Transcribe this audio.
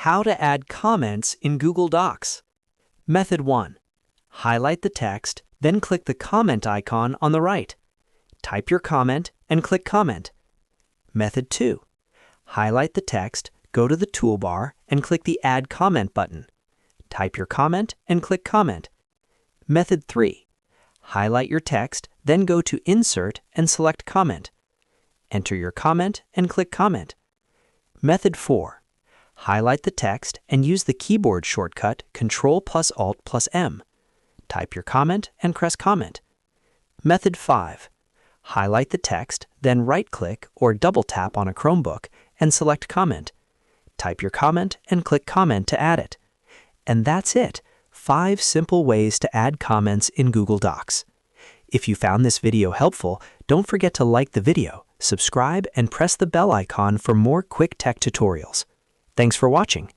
How to add comments in Google Docs. Method 1. Highlight the text, then click the comment icon on the right. Type your comment and click Comment. Method 2. Highlight the text, go to the toolbar, and click the Add Comment button. Type your comment and click Comment. Method 3. Highlight your text, then go to Insert and select Comment. Enter your comment and click Comment. Method 4. Highlight the text and use the keyboard shortcut Ctrl+Alt+M. Type your comment and press Comment. Method 5. Highlight the text, then right-click or double-tap on a Chromebook and select Comment. Type your comment and click Comment to add it. And that's it. 5 simple ways to add comments in Google Docs. If you found this video helpful, don't forget to like the video, subscribe, and press the bell icon for more quick tech tutorials. Thanks for watching.